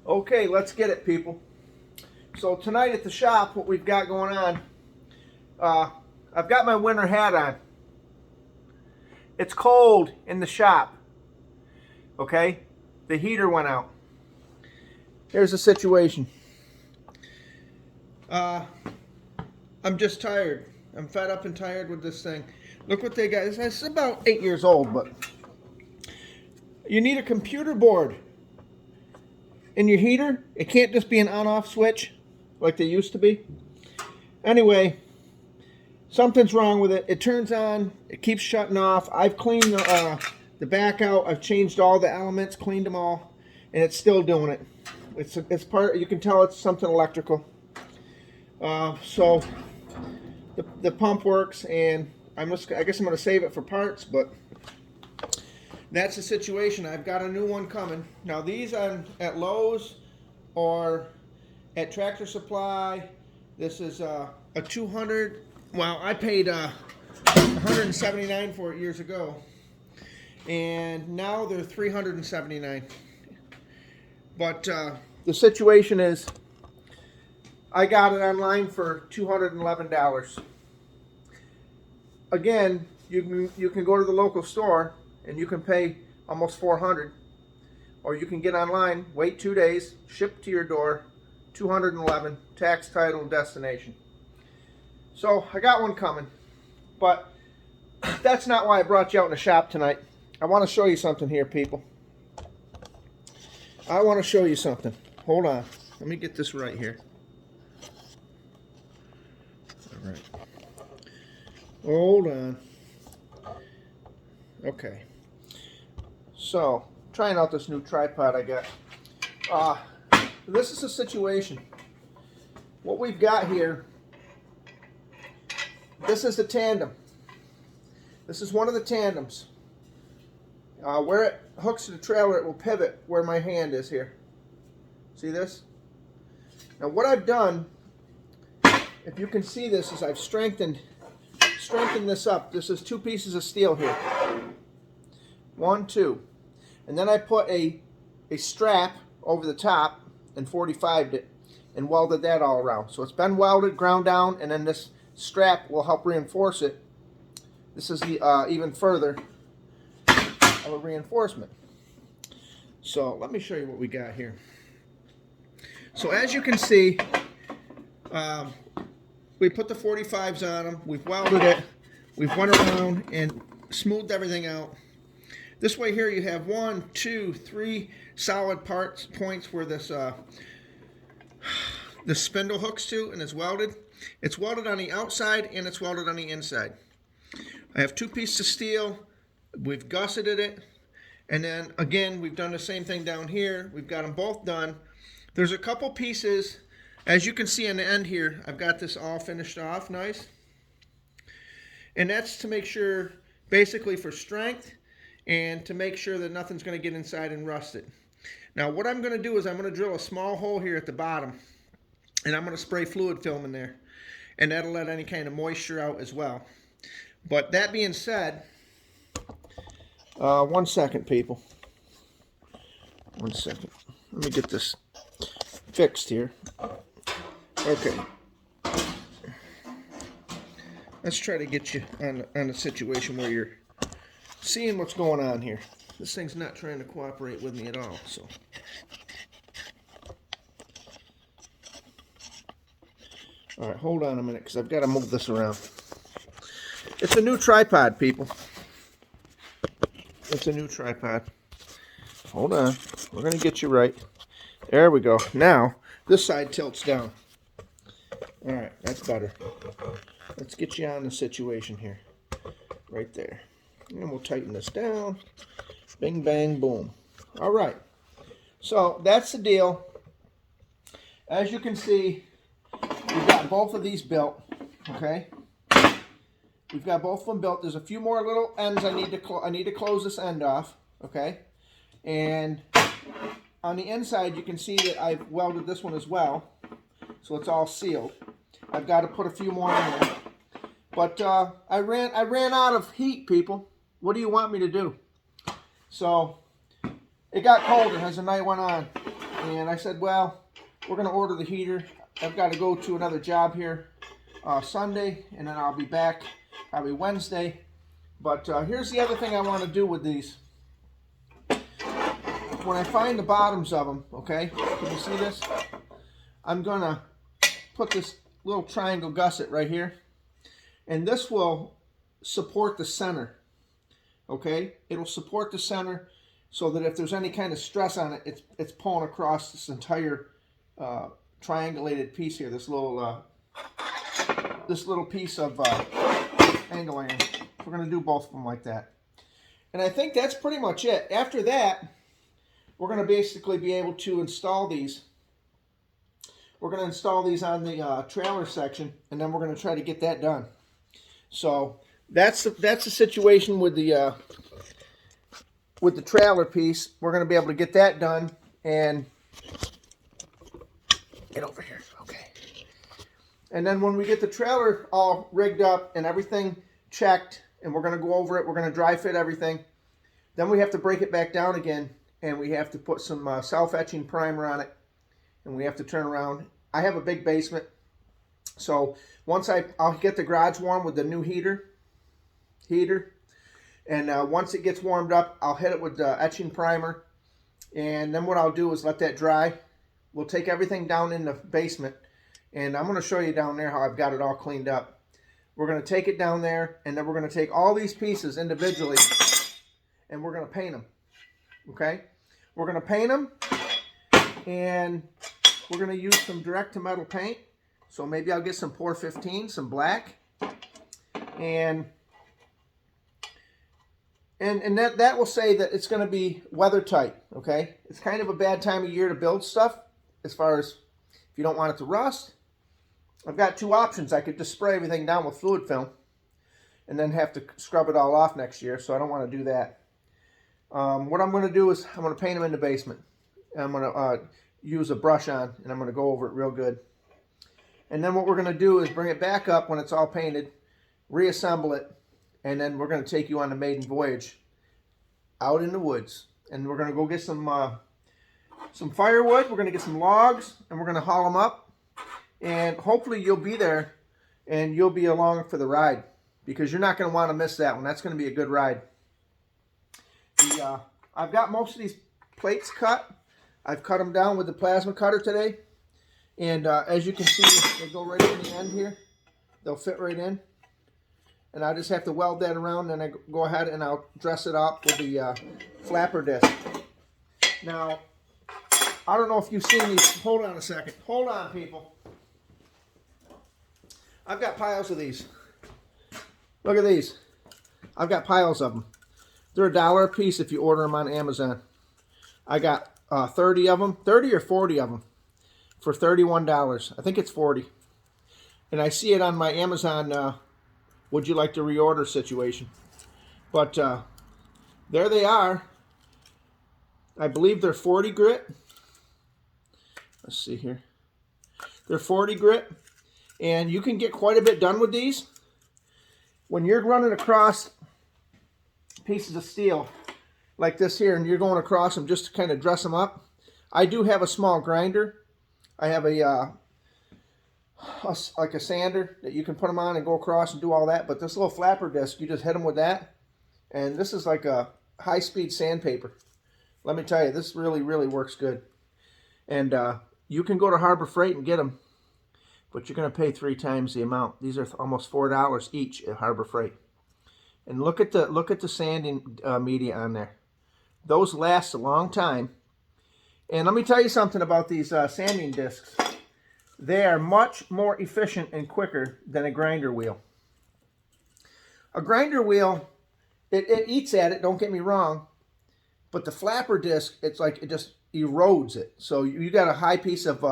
Okay, let's get it, people. So tonight at the shop, what we've got going on, I've got my winter hat on. It's cold in the shop, okay? The heater went out. Here's the situation. I'm just tired. I'm fed up and tired with this thing. Look what they got. It's about 8 years old, but you need a computer board in your heater. It can't just be an on-off switch like they used to be. Anyway, something's wrong with it. It turns on, it keeps shutting off. I've cleaned the back out. I've changed all the elements, cleaned them all, and it's still doing it. It's part. You can tell it's something electrical. So the pump works, and I guess I'm going to save it for parts, but that's the situation. I've got a new one coming. Now these at Lowe's or at Tractor Supply. This is a 200. Well, I paid $179 for it years ago, and now they're $379. But the situation is, I got it online for $211. Again, you can go to the local store and you can pay almost $400, or you can get online, wait 2 days, ship to your door, $211, tax, title, destination. So I got one coming, but that's not why I brought you out in the shop tonight. I want to show you something here, people. I want to show you something. Hold on. Let me get this right here. All right. Hold on. Okay. So, trying out this new tripod I got. This is a situation. What we've got here, this is the Tandem. This is one of the Tandems. Where it hooks to the trailer, it will pivot where my hand is here. See this? Now what I've done, if you can see this, is I've strengthened this up. This is 2 pieces of steel here. 1, 2. And then I put a strap over the top and 45'd it and welded that all around. So it's been welded, ground down, and then this strap will help reinforce it. This is the even further of a reinforcement. So let me show you what we got here. So as you can see, we put the 45s on them, we've welded it, we've went around and smoothed everything out. This way here you have 1, 2, 3 solid points where this the spindle hooks to, and it's welded. It's welded on the outside and it's welded on the inside. I have 2 pieces of steel. We've gusseted it, and then again we've done the same thing down here. We've got them both done. There's a couple pieces, as you can see on the end here. I've got this all finished off nice, and that's to make sure, basically for strength and to make sure that nothing's going to get inside and rust it. Now what I'm going to do is I'm going to drill a small hole here at the bottom, and I'm going to spray fluid film in there, and that'll let any kind of moisture out as well. But that being said, 1 second, people. 1 second. Let me get this fixed here. Okay. Let's try to get you on a situation where you're seeing what's going on here. This thing's not trying to cooperate with me at all, so. All right, hold on a minute, because I've got to move this around. It's a new tripod, people. It's a new tripod. Hold on. We're going to get you right. There we go. Now, this side tilts down. All right, that's better. Let's get you on the situation here. Right there. And we'll tighten this down. Bing, bang, boom. All right. So, that's the deal. As you can see, we've got both of these built. Okay? We've got both of them built. There's a few more little ends I need to close this end off, okay? And on the inside, you can see that I've welded this one as well, so it's all sealed. I've got to put a few more in there, but I ran out of heat, people. What do you want me to do? So it got colder as the night went on. And I said, well, we're going to order the heater. I've got to go to another job here Sunday, and then I'll be back probably Wednesday. But here's the other thing I want to do with these. When I find the bottoms of them, okay, can you see this? I'm going to put this little triangle gusset right here, and this will support the center, okay? It'll support the center so that if there's any kind of stress on it, it's pulling across this entire triangulated piece here, this little piece of angle iron. We're going to do both of them like that. And I think that's pretty much it. After that, we're going to basically be able to install these. We're going to install these on the trailer section, and then we're going to try to get that done. So that's the situation with the trailer piece. We're going to be able to get that done and get over here. Okay. And then when we get the trailer all rigged up and everything checked, and we're going to go over it, we're going to dry fit everything. Then we have to break it back down again, and we have to put some self-etching primer on it, and we have to turn around. I have a big basement, so once I'll get the garage warm with the new heater, and once it gets warmed up, I'll hit it with the etching primer, and then what I'll do is let that dry. We'll take everything down in the basement, and I'm going to show you down there how I've got it all cleaned up. We're going to take it down there, and then we're going to take all these pieces individually, and we're going to paint them, okay? We're going to paint them, and we're going to use some direct-to-metal paint. So maybe I'll get some Pour 15, some black, and that will say that it's going to be weather tight, okay? It's kind of a bad time of year to build stuff as far as if you don't want it to rust. I've got two options. I could just spray everything down with fluid film and then have to scrub it all off next year, so I don't want to do that. What I'm going to do is I'm going to paint them in the basement. I'm going to use a brush on, and I'm going to go over it real good. And then what we're going to do is bring it back up when it's all painted, reassemble it, and then we're going to take you on the maiden voyage out in the woods. And we're going to go get some firewood. We're going to get some logs, and we're going to haul them up. And hopefully you'll be there, and you'll be along for the ride, because you're not going to want to miss that one. That's going to be a good ride. I've got most of these plates cut. I've cut them down with the plasma cutter today. And as you can see, they go right in the end here. They'll fit right in. And I just have to weld that around, and I go ahead and I'll dress it up with the flapper disc. Now, I don't know if you've seen these. Hold on a second. Hold on, people. I've got piles of these. Look at these. I've got piles of them. They're $1 a piece if you order them on Amazon. I got 30 of them, 30 or 40 of them for $31. I think it's 40. And I see it on my Amazon would you like to reorder situation. But there they are. I believe they're 40 grit. Let's see here. They're 40 grit. And you can get quite a bit done with these. When you're running across pieces of steel like this here, and you're going across them just to kind of dress them up, I do have a small grinder. I have like a sander that you can put them on and go across and do all that. But this little flapper disc, you just hit them with that. And this is like a high-speed sandpaper. Let me tell you, this really, really works good. And you can go to Harbor Freight and get them, but you're going to pay 3 times the amount. These are almost $4 each at Harbor Freight. And look at the sanding media on there. Those last a long time. And let me tell you something about these sanding discs. They are much more efficient and quicker than a grinder wheel. A grinder wheel, it eats at it, don't get me wrong, but the flapper disc, it's like it just erodes it. So you got a high piece of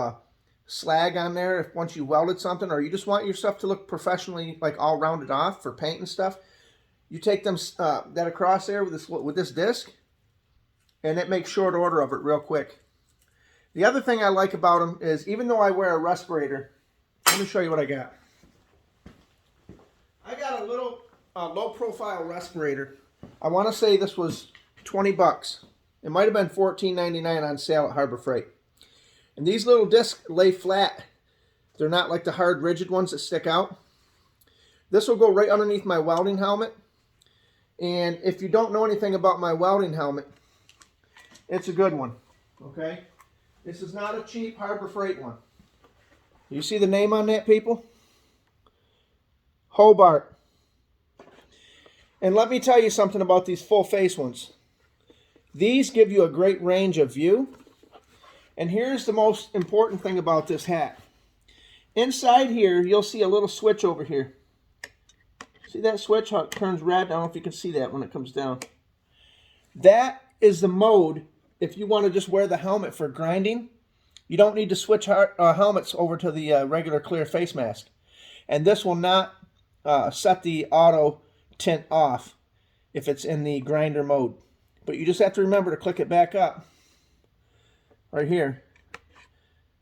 slag on there if once you welded something, or you just want your stuff to look professionally, like all rounded off for paint and stuff. You take them that across there with this disc, and it makes short order of it real quick. The other thing I like about them is, even though I wear a respirator, let me show you what I got. I got a little low-profile respirator. I want to say this was 20 bucks. It might have been $14.99 on sale at Harbor Freight. And these little discs lay flat. They're not like the hard, rigid ones that stick out. This will go right underneath my welding helmet. And if you don't know anything about my welding helmet, it's a good one, okay? This is not a cheap Harbor Freight one. You see the name on that, people? Hobart. And let me tell you something about these full face ones. These give you a great range of view. And here's the most important thing about this hat. Inside here, you'll see a little switch over here. See that switch, how it turns red? I don't know if you can see that when it comes down. That is the mode if you want to just wear the helmet for grinding. You don't need to switch helmets over to the regular clear face mask. And this will not set the auto tint off if it's in the grinder mode. But you just have to remember to click it back up. Right here.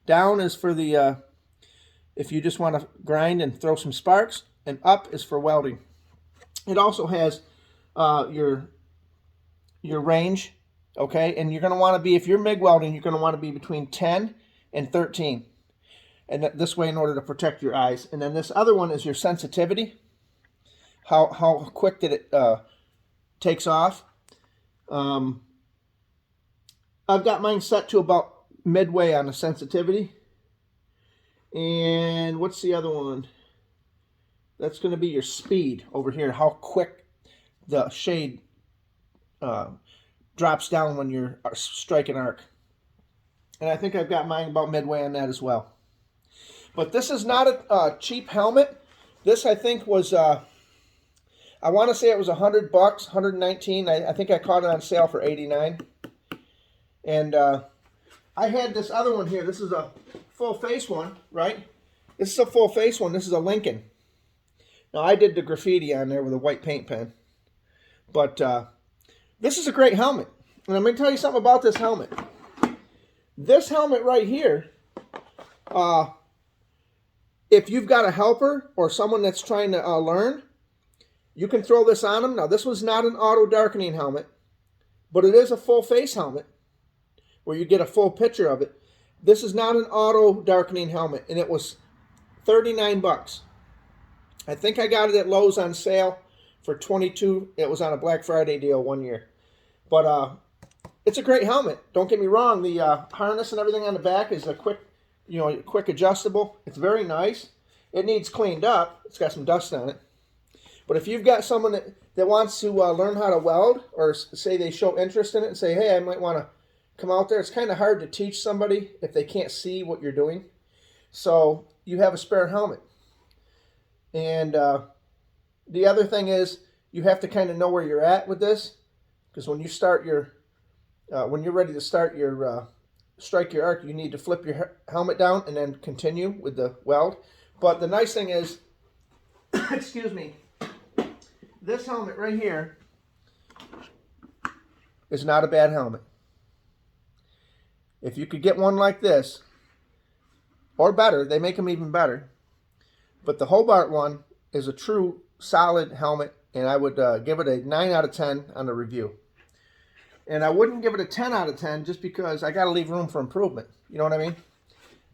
Down is for the, if you just want to grind and throw some sparks. And up is for welding. It also has your range, okay? And you're going to want to be, if you're MIG welding, you're going to want to be between 10 and 13. And this way in order to protect your eyes. And then this other one is your sensitivity. How quick that it takes off. I've got mine set to about midway on the sensitivity. And what's the other one? That's going to be your speed over here, how quick the shade drops down when you're striking arc. And I think I've got mine about midway on that as well. But this is not a cheap helmet. This, I think, was, I want to say it was $100, $119. I think I caught it on sale for $89. And I had this other one here. This is a full face one, right? This is a full face one. This is a Lincoln. Now, I did the graffiti on there with a white paint pen. But this is a great helmet. And I'm going to tell you something about this helmet. This helmet right here, if you've got a helper or someone that's trying to learn, you can throw this on them. Now, this was not an auto darkening helmet, but it is a full face helmet where you get a full picture of it. This is not an auto darkening helmet, and it was $39. I think I got it at Lowe's on sale for $22. It was on a Black Friday deal one year. But it's a great helmet. Don't get me wrong. The harness and everything on the back is a quick adjustable. It's very nice. It needs cleaned up. It's got some dust on it. But if you've got someone that wants to learn how to weld, or say they show interest in it and say, hey, I might want to come out there, it's kind of hard to teach somebody if they can't see what you're doing. So you have a spare helmet. And the other thing is you have to kind of know where you're at with this, because when you start your, when you're ready to start your strike your arc, you need to flip your helmet down and then continue with the weld. But the nice thing is, excuse me, this helmet right here is not a bad helmet. If you could get one like this, or better, they make them even better. But the Hobart one is a true solid helmet, and I would give it a 9 out of 10 on the review. And I wouldn't give it a 10 out of 10 just because I got to leave room for improvement. You know what I mean?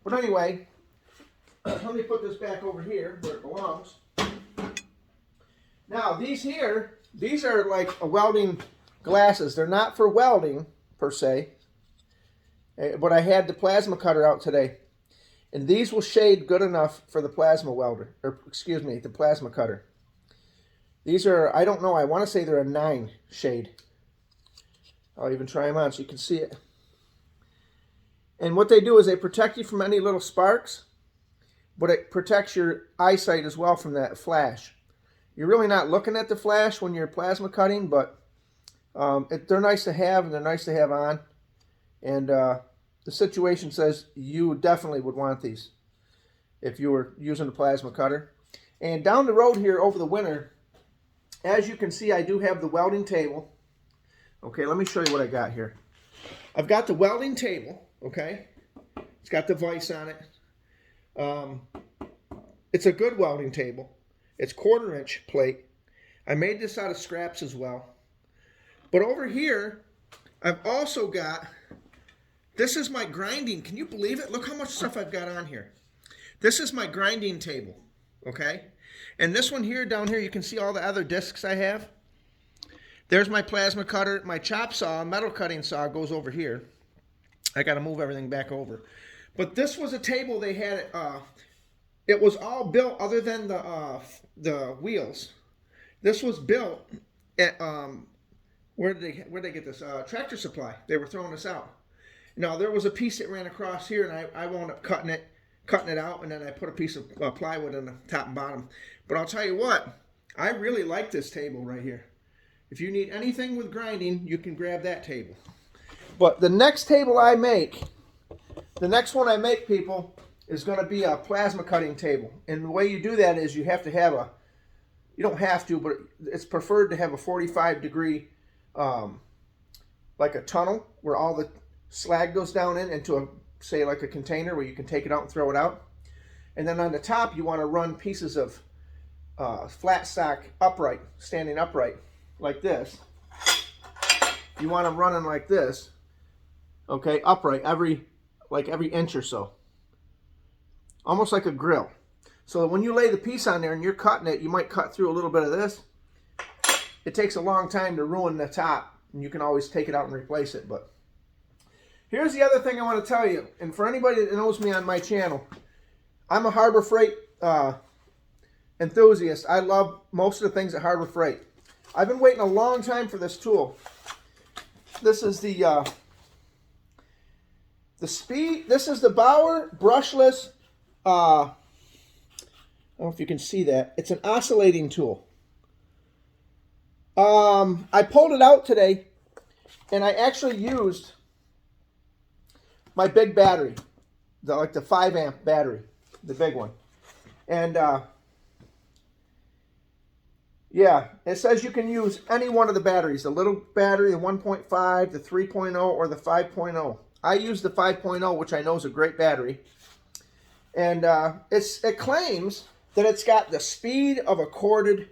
But anyway, let me put this back over here where it belongs. Now, these here, these are like a welding glasses. They're not for welding, per se. But I had the plasma cutter out today. And these will shade good enough for the plasma welder. Or, excuse me, the plasma cutter. These are, I don't know, I want to say they're a 9 shade. I'll even try them on so you can see it. And what they do is they protect you from any little sparks. But it protects your eyesight as well from that flash. You're really not looking at the flash when you're plasma cutting, but they're nice to have and they're nice to have on. And the situation says you definitely would want these if you were using the plasma cutter. And down the road here over the winter, as you can see, I do have the welding table. Okay, let me show you what I got here. I've got the welding table, okay? It's got the vise on it. It's a good welding table. It's 1/4-inch plate. I made this out of scraps as well. But over here, I've also got This is my grinding. Can you believe it? Look how much stuff I've got on here. This is my grinding table, okay? And this one here, down here, you can see all the other discs I have. There's my plasma cutter. My chop saw, metal cutting saw, goes over here. I got to move everything back over. But this was a table they had. It was all built other than the wheels. This was built at where did they get this? Tractor Supply. They were throwing this out. Now there was a piece that ran across here, and I wound up cutting it out, and then I put a piece of plywood on the top and bottom. But I'll tell you what, I really like this table right here. If you need anything with grinding, you can grab that table. But the next table I make, the next one I make, people, is going to be a plasma cutting table. And the way you do that is you have to have a, you don't have to, but it's preferred to have a 45-degree, like a tunnel where all the slag goes down into a, say, like a container where you can take it out and throw it out. And then on the top, you want to run pieces of flat stock upright, standing upright, like this. You want them running like this, okay, upright every inch or so, almost like a grill. So that when you lay the piece on there and you're cutting it, you might cut through a little bit of this. It takes a long time to ruin the top, and you can always take it out and replace it. But here's the other thing I want to tell you, and for anybody that knows me on my channel, I'm a Harbor Freight enthusiast. I love most of the things at Harbor Freight. I've been waiting a long time for this tool. This is the Speed. This is the Bauer brushless. I don't know if you can see that. It's an oscillating tool. I pulled it out today, and I actually used my big battery, like the 5-amp battery, the big one. And yeah, it says you can use any one of the batteries, the little battery, the 1.5, the 3.0, or the 5.0. I use the 5.0, which I know is a great battery. And it claims that it's got the speed of a corded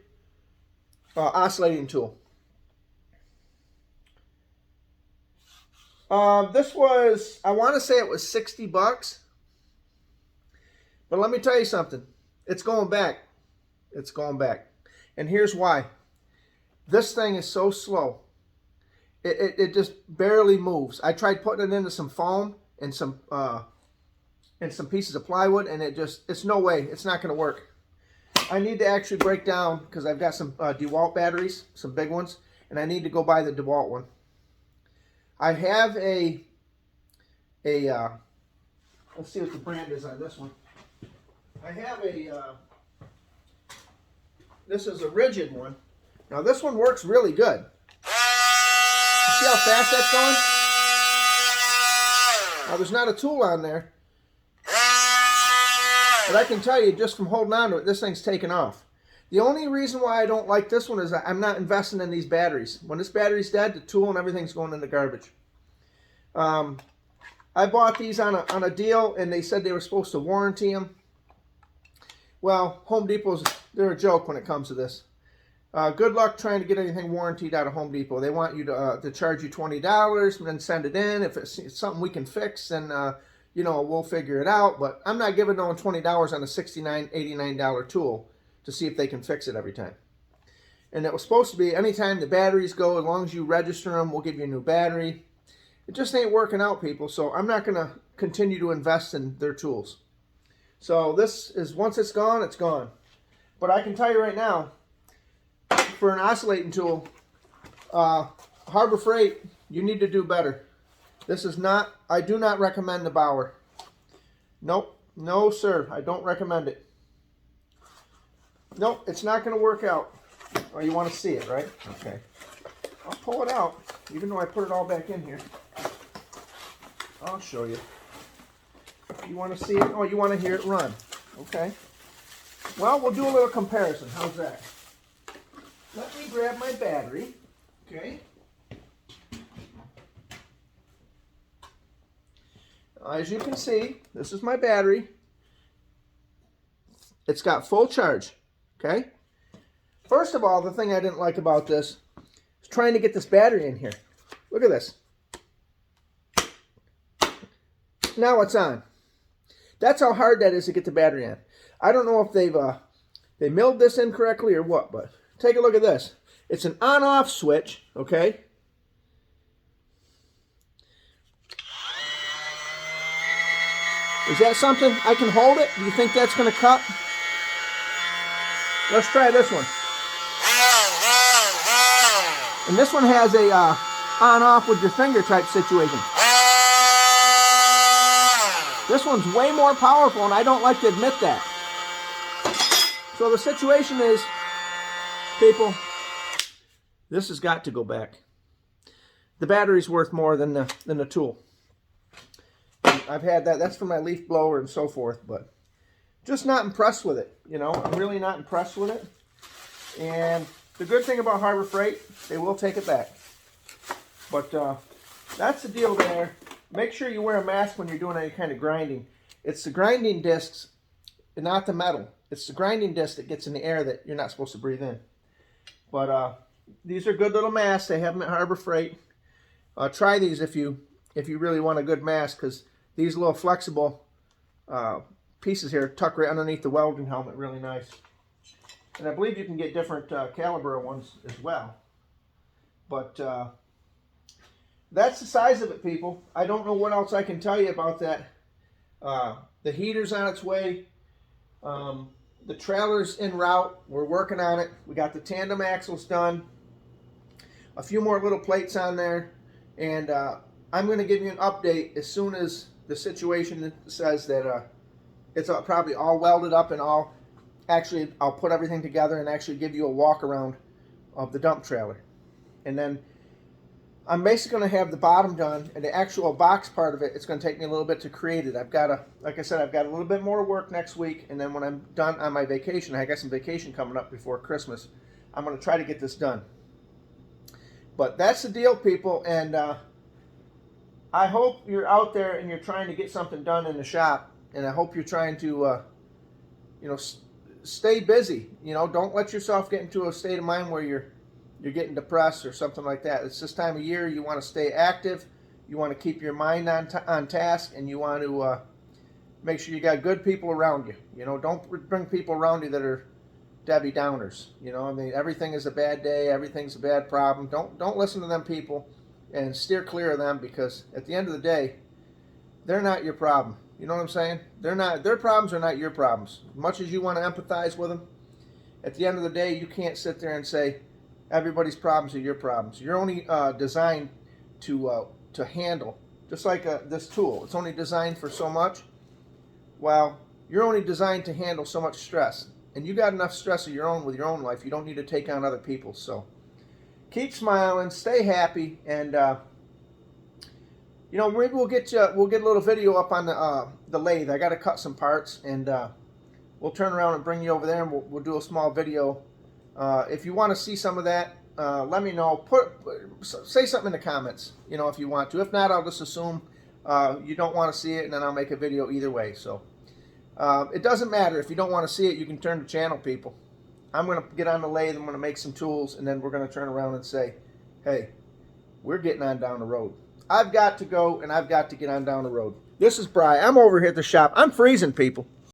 oscillating tool. This was, I want to say it was 60 bucks. But let me tell you something. It's going back. It's going back. And here's why. This thing is so slow. It just barely moves. I tried putting it into some foam and some pieces of plywood, and it's no way. It's not going to work. I need to actually break down, because I've got some DeWalt batteries, some big ones, and I need to go buy the DeWalt one. I have let's see what the brand is on this one. I have this is a rigid one. Now this one works really good. You see how fast that's going? Now there's not a tool on there, but I can tell you just from holding on to it, this thing's taken off. The only reason why I don't like this one is I'm not investing in these batteries. When this battery's dead, the tool and everything's going in the garbage. I bought these on a deal, and they said they were supposed to warranty them. Well, Home Depot's, they're a joke when it comes to this. Good luck trying to get anything warranted out of Home Depot. They want you to charge you $20 and then send it in. If it's something we can fix, then you know, we'll figure it out. But I'm not giving no one $20 on a $69, $89 tool to see if they can fix it every time. And it was supposed to be anytime the batteries go, as long as you register them, we'll give you a new battery. It just ain't working out, people. So I'm not going to continue to invest in their tools. So this is, once it's gone, it's gone. But I can tell you right now, for an oscillating tool, Harbor Freight, you need to do better. This is not, I do not recommend the Bauer. Nope, no sir, I don't recommend it. Nope, it's not going to work out. Oh, you want to see it, right? Okay. I'll pull it out, even though I put it all back in here. I'll show you. You want to see it? Oh, you want to hear it run. Okay. Well, we'll do a little comparison. How's that? Let me grab my battery. Okay. As you can see, this is my battery. It's got full charge. Okay. First of all, the thing I didn't like about this is trying to get this battery in here. Look at this. Now it's on. That's how hard that is to get the battery on. I don't know if they milled this incorrectly or what, but take a look at this. It's an on-off switch, okay? Is that something I can hold it? Do you think that's going to cut? Let's try this one. And this one has a on-off with your finger type situation. This one's way more powerful, and I don't like to admit that. So the situation is, people, this has got to go back. The battery's worth more than the tool. I've had that. That's for my leaf blower and so forth, but just not impressed with it. You know, I'm really not impressed with it. And the good thing about Harbor Freight, they will take it back. But that's the deal there. Make sure you wear a mask when you're doing any kind of grinding. It's the grinding discs, not the metal. It's the grinding disc that gets in the air that you're not supposed to breathe in. But these are good little masks. They have them at Harbor Freight. Try these if you really want a good mask, because these little flexible pieces here tuck right underneath the welding helmet, really nice. And I believe you can get different caliber ones as well. But that's the size of it, people. I don't know what else I can tell you about that. The heater's on its way. The trailer's en route. We're working on it. We got the tandem axles done. A few more little plates on there. And I'm going to give you an update as soon as the situation says that it's probably all welded up and all. Actually, I'll put everything together and actually give you a walk around of the dump trailer. And then I'm basically going to have the bottom done, and the actual box part of it, it's going to take me a little bit to create it. I've got to, like I said, I've got a little bit more work next week, and then when I'm done on my vacation, I got some vacation coming up before Christmas, I'm going to try to get this done. But that's the deal, people, and I hope you're out there and you're trying to get something done in the shop, and I hope you're trying to, stay busy. Don't let yourself get into a state of mind where you're getting depressed or something like that. It's this time of year. You want to stay active. You want to keep your mind on task, and you want to make sure you got good people around you. Don't bring people around you that are Debbie Downers. Everything is a bad day. Everything's a bad problem. Don't listen to them people, and steer clear of them, because at the end of the day, they're not your problem. You know what I'm saying? Their problems are not your problems. As much as you want to empathize with them, at the end of the day, you can't sit there and say everybody's problems are your problems. You're only designed to handle, just like this tool. It's only designed for so much. Well, you're only designed to handle so much stress, and you got enough stress of your own with your own life. You don't need to take on other people's. So keep smiling, stay happy, and maybe we'll get a little video up on the lathe. I got to cut some parts, and we'll turn around and bring you over there, and we'll do a small video. If you want to see some of that, let me know. Say something in the comments, if you want to. If not, I'll just assume you don't want to see it, and then I'll make a video either way. So it doesn't matter. If you don't want to see it, you can turn the channel, people. I'm going to get on the lathe. I'm going to make some tools, and then we're going to turn around and say, hey, we're getting on down the road. I've got to go, and I've got to get on down the road. This is Bri. I'm over here at the shop. I'm freezing, people.